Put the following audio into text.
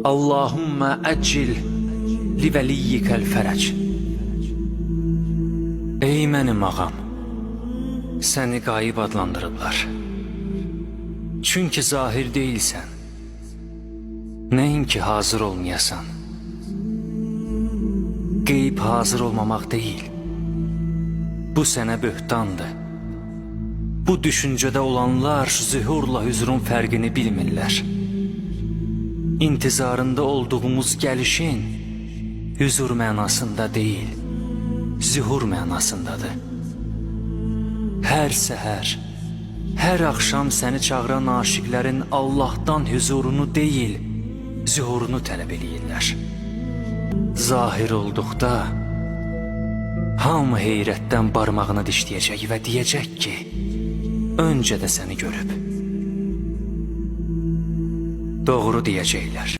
Allahümme əccil li vəliyyikəl fərəc. Ey mənim ağam, səni qayıb adlandırıblar. Çünki zahir deyilsən, nəinki hazır olmayasan. Qeyb hazır olmamaq deyil, bu sənə böhtandır. Bu düşüncədə olanlar zühurla hüzurun fərqini bilmirlər. İntizarında olduğumuz gəlişin hüzur mənasında deyil, zühur mənasındadır. Hər səhər, hər axşam səni çağıran aşiqlərin Allah'tan hüzurunu deyil, zühurunu tələb eləyirlər. Zahir olduqda hamı heyrətdən barmağını dişləyəcək və deyəcək ki, öncə də səni görüb. Doğru deyəcəklər.